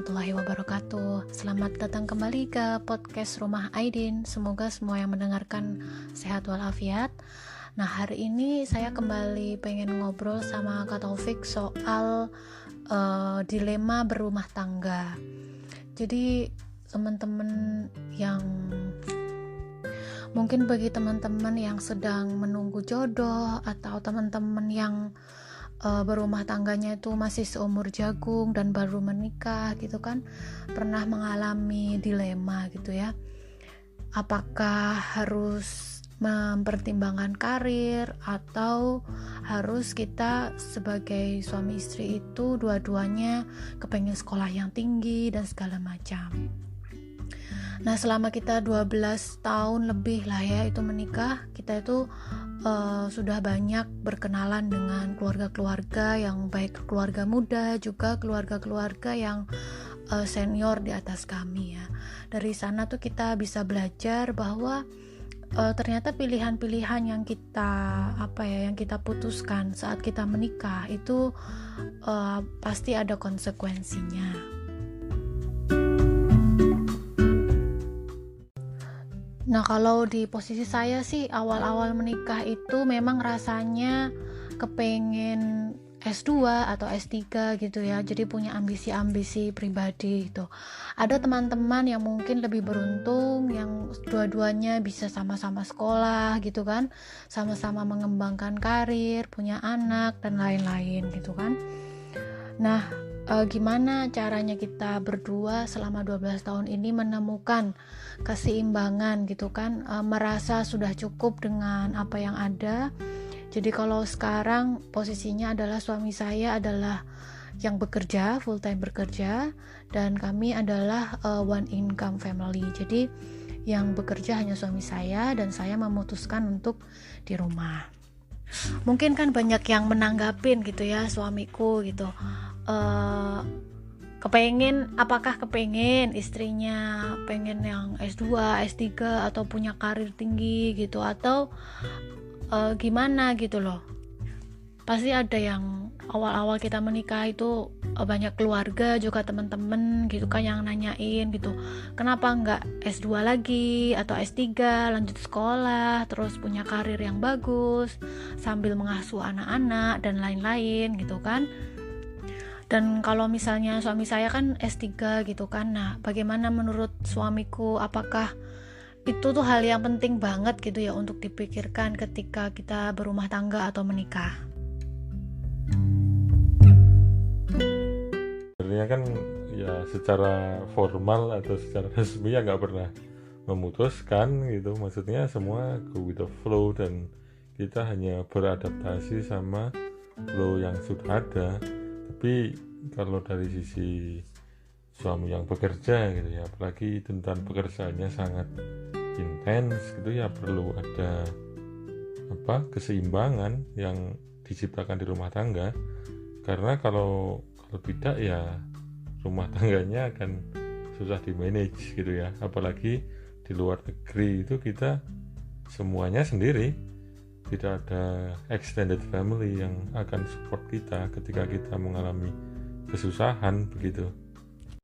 warahmatullahi wabarakatuh. Selamat datang kembali ke podcast Rumah Aidin. Semoga semua yang mendengarkan sehat walafiat. Nah, hari ini saya kembali pengen ngobrol sama Kak Taufik soal dilema berumah tangga. Jadi teman-teman yang mungkin bagi teman-teman yang sedang menunggu jodoh atau teman-teman yang berumah tangganya itu masih seumur jagung dan baru menikah gitu kan, pernah mengalami dilema gitu ya, apakah harus mempertimbangkan karir atau harus kita sebagai suami istri itu dua-duanya kepengen sekolah yang tinggi dan segala macam. Nah, selama kita 12 tahun lebih lah ya itu menikah, kita itu sudah banyak berkenalan dengan keluarga-keluarga yang baik keluarga muda juga keluarga-keluarga yang senior di atas kami ya. Dari sana tuh kita bisa belajar bahwa ternyata pilihan-pilihan yang kita putuskan saat kita menikah itu pasti ada konsekuensinya. Nah, kalau di posisi saya sih awal-awal menikah itu memang rasanya kepengen S2 atau S3 gitu ya. Jadi punya ambisi-ambisi pribadi gitu. Ada teman-teman yang mungkin lebih beruntung yang dua-duanya bisa sama-sama sekolah gitu kan. Sama-sama mengembangkan karir, punya anak dan lain-lain gitu kan. Nah, gimana caranya kita berdua selama 12 tahun ini menemukan keseimbangan gitu kan, merasa sudah cukup dengan apa yang ada. Jadi kalau sekarang posisinya adalah suami saya adalah yang bekerja, full time bekerja, dan kami adalah one income family. Jadi yang bekerja hanya suami saya dan saya memutuskan untuk di rumah. Mungkin kan banyak yang menanggapin gitu ya, suamiku gitu apakah kepengen istrinya pengen yang S2, S3 atau punya karir tinggi gitu, atau gimana gitu loh. Pasti ada yang awal-awal kita menikah itu banyak keluarga juga teman-teman gitu kan yang nanyain gitu, kenapa nggak S2 lagi atau S3 lanjut sekolah terus punya karir yang bagus sambil mengasuh anak-anak dan lain-lain gitu kan. Dan kalau misalnya suami saya kan S3 gitu kan, nah bagaimana menurut suamiku, apakah itu tuh hal yang penting banget gitu ya untuk dipikirkan ketika kita berumah tangga atau menikah? Sebenarnya kan ya secara formal atau secara resmi ya nggak pernah memutuskan gitu, maksudnya semua go with the flow dan kita hanya beradaptasi sama flow yang sudah ada. Tapi kalau dari sisi suami yang bekerja gitu ya, apalagi tentang pekerjaannya sangat intens gitu ya, perlu ada keseimbangan yang diciptakan di rumah tangga. Karena kalau tidak ya rumah tangganya akan susah di manage gitu ya, apalagi di luar negeri itu kita semuanya sendiri, tidak ada extended family yang akan support kita ketika kita mengalami kesusahan begitu.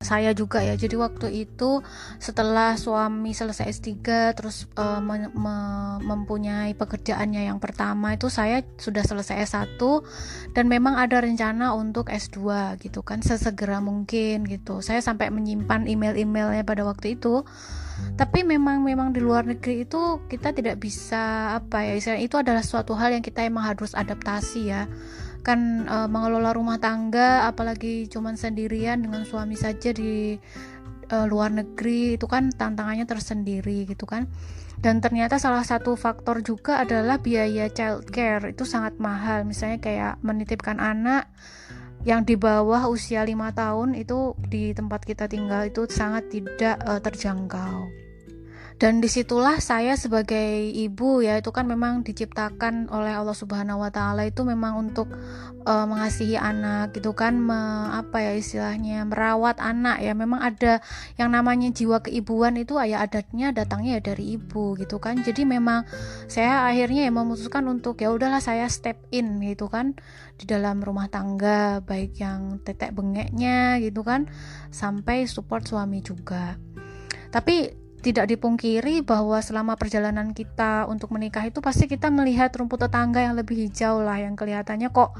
Saya juga ya, jadi waktu itu setelah suami selesai S3 terus mempunyai pekerjaannya yang pertama itu saya sudah selesai S1 dan memang ada rencana untuk S2 gitu kan, sesegera mungkin gitu. Saya sampai menyimpan email-emailnya pada waktu itu. Tapi memang di luar negeri itu kita tidak bisa itu adalah suatu hal yang kita emang harus adaptasi ya kan. Mengelola rumah tangga apalagi cuman sendirian dengan suami saja di luar negeri itu kan tantangannya tersendiri gitu kan. Dan ternyata salah satu faktor juga adalah biaya childcare itu sangat mahal. Misalnya kayak menitipkan anak yang di bawah usia 5 tahun itu di tempat kita tinggal itu sangat tidak terjangkau. Dan disitulah saya sebagai ibu ya, itu kan memang diciptakan oleh Allah Subhanahu Wa Taala itu memang untuk mengasihi anak gitu kan, apa ya istilahnya, merawat anak ya. Memang ada yang namanya jiwa keibuan itu ya adatnya datangnya ya dari ibu gitu kan. Jadi memang saya akhirnya ya memutuskan untuk ya udahlah saya step in gitu kan di dalam rumah tangga, baik yang tetek bengeknya gitu kan sampai support suami juga. Tapi tidak dipungkiri bahwa selama perjalanan kita untuk menikah itu pasti kita melihat rumput tetangga yang lebih hijau lah, yang kelihatannya kok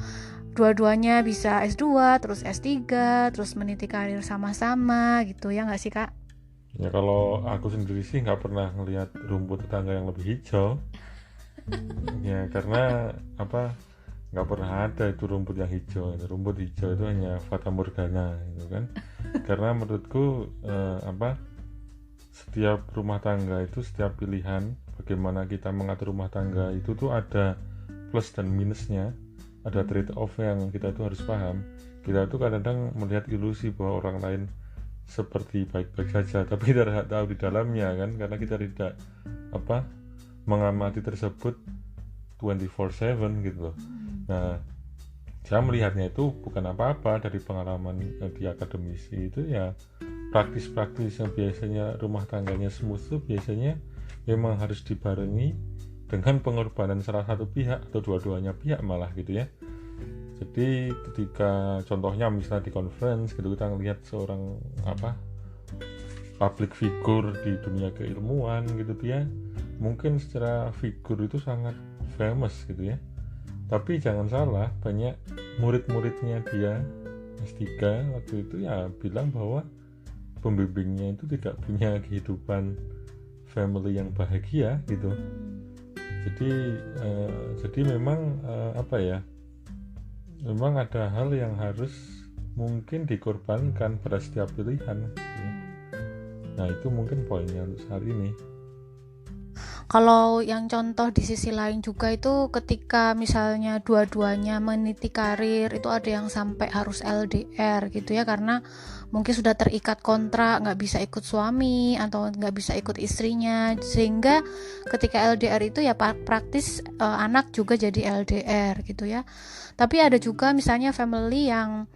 dua-duanya bisa S2, terus S3, terus meniti karir sama-sama gitu ya nggak sih Kak? Ya kalau aku sendiri sih nggak pernah ngelihat rumput tetangga yang lebih hijau. Ya karena nggak pernah ada itu rumput yang hijau. Rumput hijau itu hanya fata morgana gitu kan. Karena menurutku setiap rumah tangga itu, setiap pilihan bagaimana kita mengatur rumah tangga itu tuh ada plus dan minusnya, ada trade off yang kita tuh harus paham. Kita tuh kadang-kadang melihat ilusi bahwa orang lain seperti baik-baik saja, tapi tidak tahu di dalamnya kan, karena kita tidak mengamati tersebut 24/7 gitu loh. Nah, saya melihatnya itu bukan apa-apa dari pengalaman di akademisi itu ya, praktis-praktis yang biasanya rumah tangganya smooth itu biasanya memang harus dibarengi dengan pengorbanan salah satu pihak atau dua-duanya pihak malah gitu ya. Jadi ketika contohnya misalnya di conference gitu, kita ngelihat seorang public figure di dunia keilmuan gitu ya, mungkin secara figur itu sangat famous gitu ya, tapi jangan salah, banyak murid-muridnya dia S3 waktu itu ya bilang bahwa pembimbingnya itu tidak punya kehidupan family yang bahagia gitu. Jadi memang memang ada hal yang harus mungkin dikorbankan pada setiap pilihan. Nah itu mungkin poinnya untuk saat ini. Kalau yang contoh di sisi lain juga itu ketika misalnya dua-duanya meniti karir, itu ada yang sampai harus LDR gitu ya, karena mungkin sudah terikat kontrak, nggak bisa ikut suami atau nggak bisa ikut istrinya, sehingga ketika LDR itu ya praktis anak juga jadi LDR gitu ya. Tapi ada juga misalnya family yang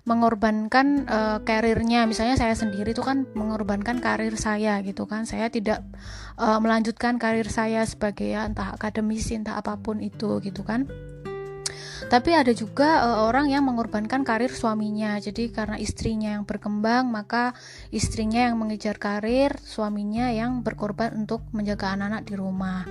mengorbankan karirnya, misalnya saya sendiri itu kan mengorbankan karir saya gitu kan, saya tidak melanjutkan karir saya sebagai entah akademisi entah apapun itu gitu kan. Tapi ada juga orang yang mengorbankan karir suaminya, jadi karena istrinya yang berkembang maka istrinya yang mengejar karir, suaminya yang berkorban untuk menjaga anak-anak di rumah.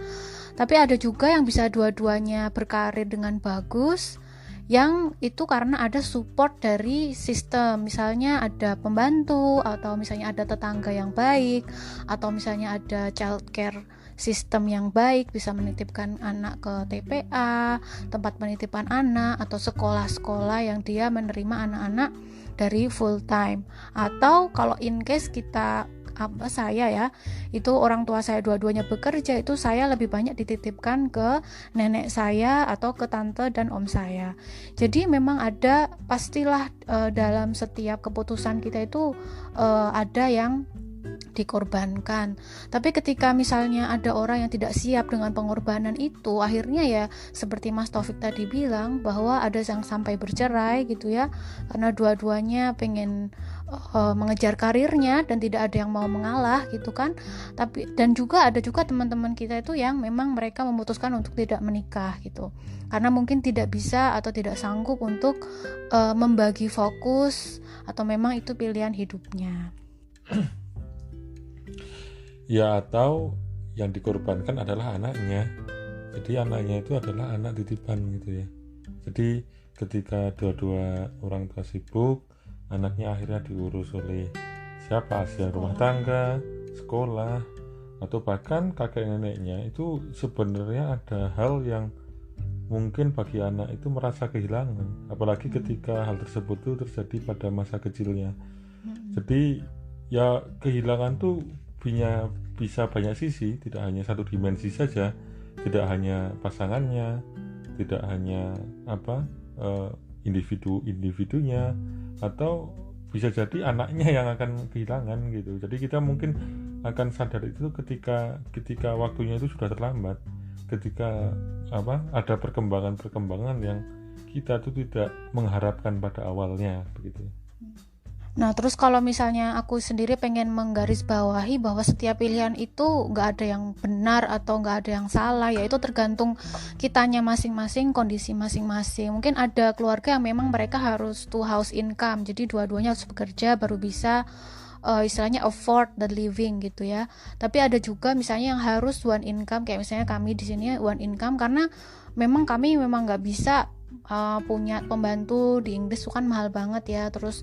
Tapi ada juga yang bisa dua-duanya berkarir dengan bagus, yang itu karena ada support dari sistem, misalnya ada pembantu atau misalnya ada tetangga yang baik atau misalnya ada childcare sistem yang baik, bisa menitipkan anak ke TPA, tempat penitipan anak, atau sekolah-sekolah yang dia menerima anak-anak dari full time. Atau kalau in case saya ya, itu orang tua saya dua-duanya bekerja, itu saya lebih banyak dititipkan ke nenek saya atau ke tante dan om saya. Jadi memang ada, pastilah dalam setiap keputusan kita itu ada yang dikorbankan. Tapi ketika misalnya ada orang yang tidak siap dengan pengorbanan itu, akhirnya ya seperti Mas Taufik tadi bilang, bahwa ada yang sampai bercerai gitu ya, karena dua-duanya pengen mengejar karirnya dan tidak ada yang mau mengalah gitu kan. Dan juga ada juga teman-teman kita itu yang memang mereka memutuskan untuk tidak menikah gitu, karena mungkin tidak bisa atau tidak sanggup untuk membagi fokus, atau memang itu pilihan hidupnya. Ya, atau yang dikorbankan adalah anaknya. Jadi anaknya itu adalah anak titipan gitu ya. Jadi ketika dua-dua orang tua sibuk, anaknya akhirnya diurus oleh siapa? Asisten rumah tangga, sekolah, atau bahkan kakek neneknya. Itu sebenarnya ada hal yang mungkin bagi anak itu merasa kehilangan, apalagi ketika hal tersebut itu terjadi pada masa kecilnya. Jadi ya kehilangan tuh bisa banyak sisi, tidak hanya satu dimensi saja, tidak hanya pasangannya, tidak hanya individunya, atau bisa jadi anaknya yang akan kehilangan gitu. Jadi kita mungkin akan sadar itu ketika waktunya itu sudah terlambat, ketika ada perkembangan yang kita tuh tidak mengharapkan pada awalnya begitu. Nah, terus kalau misalnya aku sendiri pengen menggarisbawahi bahwa setiap pilihan itu nggak ada yang benar atau nggak ada yang salah, yaitu tergantung kitanya masing-masing, kondisi masing-masing. Mungkin ada keluarga yang memang mereka harus two house income, jadi dua-duanya harus bekerja baru bisa istilahnya afford the living gitu ya. Tapi ada juga misalnya yang harus one income, kayak misalnya kami di sini one income karena kami memang nggak bisa punya pembantu. Di Inggris itu kan mahal banget ya, terus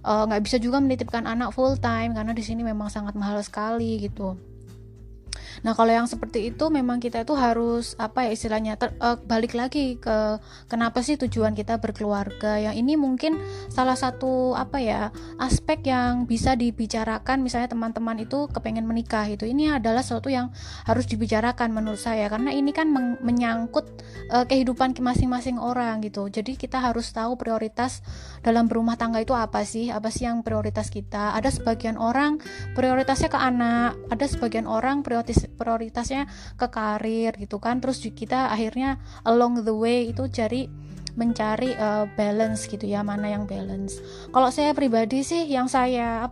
nggak bisa juga menitipkan anak full time karena di sini memang sangat mahal sekali gitu. Nah, kalau yang seperti itu memang kita itu harus istilahnya balik lagi ke kenapa sih tujuan kita berkeluarga. Yang ini mungkin salah satu aspek yang bisa dibicarakan, misalnya teman-teman itu kepengen menikah itu. Ini adalah sesuatu yang harus dibicarakan menurut saya karena ini kan menyangkut kehidupan masing-masing orang gitu. Jadi kita harus tahu prioritas dalam berumah tangga itu apa sih yang prioritas kita. Ada sebagian orang prioritasnya ke anak, ada sebagian orang prioritasnya ke karir gitu kan. Terus kita akhirnya along the way itu mencari balance gitu ya, mana yang balance. Kalau saya pribadi sih yang saya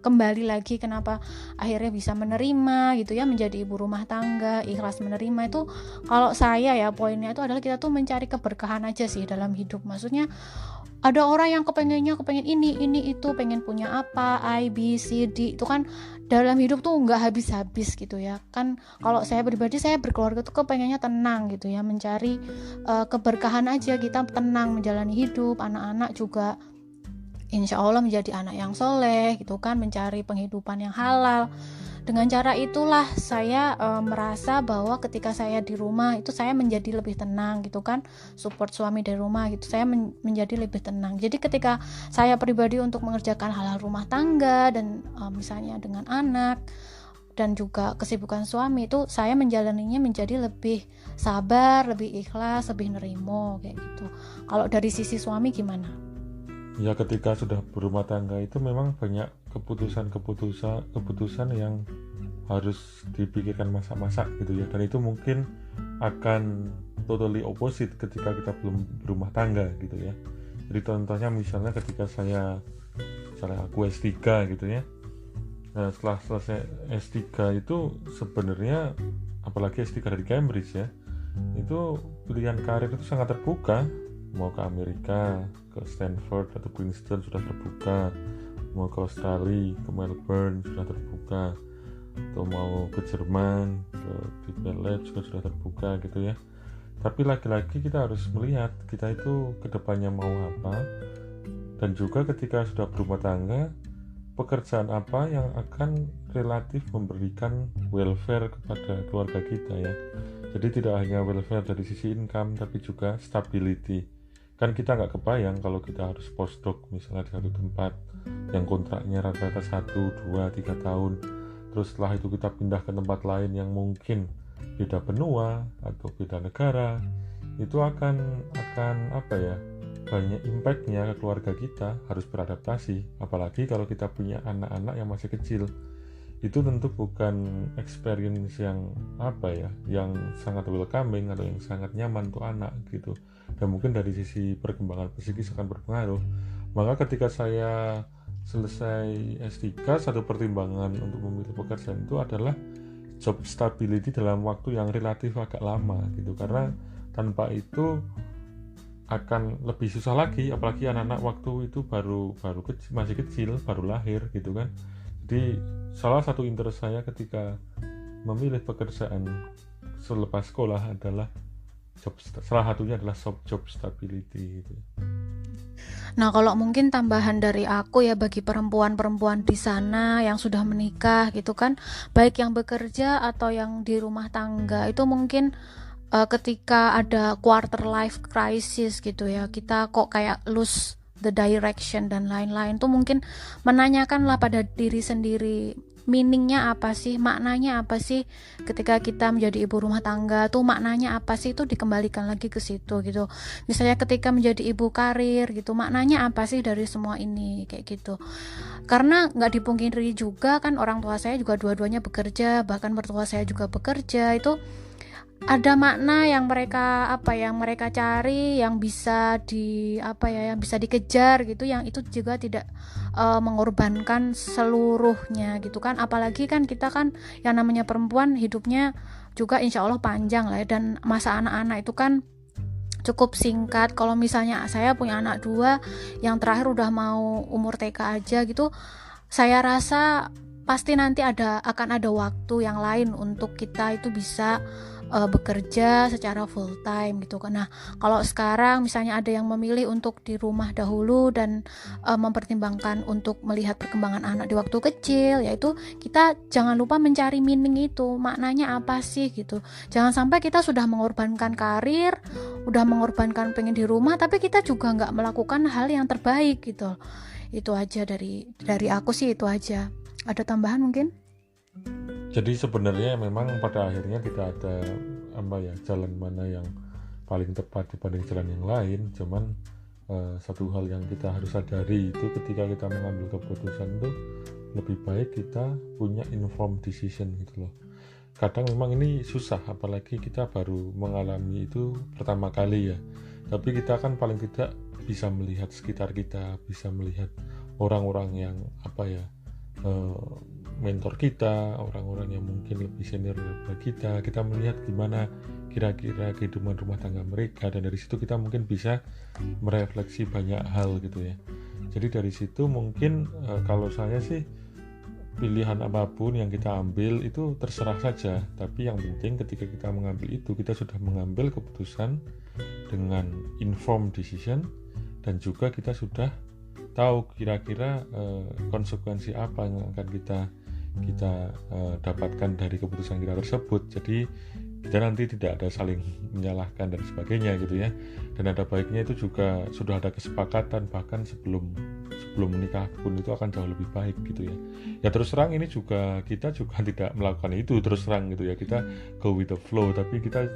kembali lagi kenapa akhirnya bisa menerima gitu ya, menjadi ibu rumah tangga, ikhlas menerima itu, kalau saya ya poinnya itu adalah kita tuh mencari keberkahan aja sih dalam hidup. Maksudnya ada orang yang kepengen ini itu, pengen punya apa, I, B, C, D, itu kan dalam hidup tuh nggak habis-habis gitu ya kan. Kalau saya pribadi, saya berkeluarga tuh kepengennya tenang gitu ya, mencari keberkahan aja, kita tenang menjalani hidup, anak-anak juga insya Allah menjadi anak yang soleh gitu kan, mencari penghidupan yang halal. Dengan cara itulah saya merasa bahwa ketika saya di rumah itu saya menjadi lebih tenang gitu kan, support suami dari rumah gitu, saya menjadi lebih tenang. Jadi ketika saya pribadi untuk mengerjakan hal-hal rumah tangga dan misalnya dengan anak dan juga kesibukan suami, itu saya menjalaninya menjadi lebih sabar, lebih ikhlas, lebih nerimo kayak gitu. Kalau dari sisi suami gimana? Ya, ketika sudah berumah tangga itu memang banyak keputusan yang harus dipikirkan masak-masak gitu ya, dan itu mungkin akan totally opposite ketika kita belum berumah tangga gitu ya. Jadi contohnya misalnya ketika aku S3 gitu ya. Nah, setelah selesai S3 itu sebenarnya, apalagi S3 dari Cambridge ya, itu pilihan karir itu sangat terbuka. Mau ke Amerika, ke Stanford atau Princeton sudah terbuka, mau ke Australia, ke Melbourne sudah terbuka, atau mau ke Jerman, ke Deep Lab juga sudah terbuka gitu ya. Tapi lagi-lagi kita harus melihat kita itu kedepannya mau apa, dan juga ketika sudah berumah tangga, pekerjaan apa yang akan relatif memberikan welfare kepada keluarga kita ya. Jadi tidak hanya welfare dari sisi income, tapi juga stability. Kan kita nggak kebayang kalau kita harus postdoc misalnya di satu tempat yang kontraknya rata-rata 1, 2, 3 tahun, terus setelah itu kita pindah ke tempat lain yang mungkin beda benua atau beda negara, itu akan banyak impactnya ke keluarga kita, harus beradaptasi. Apalagi kalau kita punya anak-anak yang masih kecil, itu tentu bukan experience yang yang sangat welcoming atau yang sangat nyaman untuk anak gitu. Dan mungkin dari sisi perkembangan psikis akan berpengaruh. Maka ketika saya selesai S3, satu pertimbangan untuk memilih pekerjaan itu adalah job stability dalam waktu yang relatif agak lama gitu, karena tanpa itu akan lebih susah lagi, apalagi anak-anak waktu itu masih kecil, baru lahir gitu kan. Jadi salah satu interest saya ketika memilih pekerjaan selepas sekolah adalah salah satunya adalah job stability gitu. Nah, kalau mungkin tambahan dari aku ya, bagi perempuan-perempuan di sana yang sudah menikah gitu kan, baik yang bekerja atau yang di rumah tangga, itu mungkin ketika ada quarter life crisis gitu ya, kita kok kayak lose the direction dan lain-lain, tuh mungkin menanyakanlah pada diri sendiri, meaningnya apa sih, maknanya apa sih ketika kita menjadi ibu rumah tangga tuh, maknanya apa sih, itu dikembalikan lagi ke situ gitu. Misalnya ketika menjadi ibu karir gitu, maknanya apa sih dari semua ini, kayak gitu. Karena nggak dipungkiri juga kan, orang tua saya juga dua-duanya bekerja, bahkan mertua saya juga bekerja. Itu ada makna yang mereka cari, yang bisa yang bisa dikejar gitu, yang itu juga tidak mengorbankan seluruhnya gitu kan. Apalagi kan kita kan yang namanya perempuan hidupnya juga insya Allah panjang lah ya, dan masa anak-anak itu kan cukup singkat. Kalau misalnya saya punya anak 2, yang terakhir udah mau umur TK aja gitu, saya rasa pasti nanti akan ada waktu yang lain untuk kita itu bisa bekerja secara full time gitu kan. Nah, kalau sekarang misalnya ada yang memilih untuk di rumah dahulu dan mempertimbangkan untuk melihat perkembangan anak di waktu kecil, yaitu kita jangan lupa mencari meaning itu, maknanya apa sih gitu. Jangan sampai kita sudah mengorbankan karir, udah mengorbankan pengen di rumah, tapi kita juga nggak melakukan hal yang terbaik gitu. Itu aja dari aku sih, itu aja. Ada tambahan mungkin? Jadi sebenarnya memang pada akhirnya kita ada jalan mana yang paling tepat dibanding jalan yang lain. Cuman satu hal yang kita harus sadari itu ketika kita mengambil keputusan itu lebih baik kita punya informed decision gitu loh. Kadang memang ini susah, apalagi kita baru mengalami itu pertama kali ya. Tapi kita kan paling tidak bisa melihat sekitar kita, bisa melihat orang-orang yang mentor kita, orang-orang yang mungkin lebih senior daripada kita melihat gimana kira-kira kehidupan rumah tangga mereka, dan dari situ kita mungkin bisa merefleksi banyak hal gitu ya. Jadi dari situ mungkin kalau saya sih, pilihan apapun yang kita ambil itu terserah saja, tapi yang penting ketika kita mengambil itu, kita sudah mengambil keputusan dengan informed decision, dan juga kita sudah tahu kira-kira konsekuensi apa yang akan kita dapatkan dari keputusan kita tersebut. Jadi kita nanti tidak ada saling menyalahkan dan sebagainya gitu ya. Dan ada baiknya itu juga sudah ada kesepakatan, bahkan sebelum menikah pun itu akan jauh lebih baik gitu ya. Ya terus terang ini juga kita juga tidak melakukan itu terus terang gitu ya. Kita go with the flow, tapi kita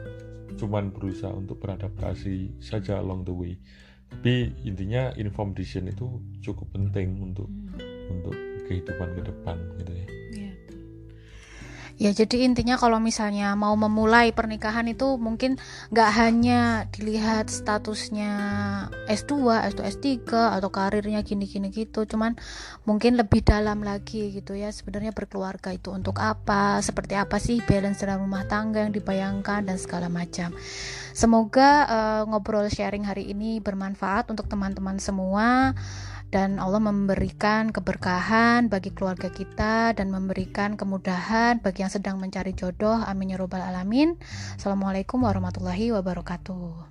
cuman berusaha untuk beradaptasi saja along the way. Tapi intinya informed decision itu cukup penting untuk kehidupan ke depan gitu ya. Ya, jadi intinya kalau misalnya mau memulai pernikahan itu mungkin gak hanya dilihat statusnya S2, S3 atau karirnya gini-gini gitu, cuman mungkin lebih dalam lagi gitu ya. Sebenarnya berkeluarga itu untuk apa, seperti apa sih balance dalam rumah tangga yang dibayangkan dan segala macam. Semoga ngobrol sharing hari ini bermanfaat untuk teman-teman semua, dan Allah memberikan keberkahan bagi keluarga kita dan memberikan kemudahan bagi yang sedang mencari jodoh. Amin ya robbal alamin. Assalamualaikum warahmatullahi wabarakatuh.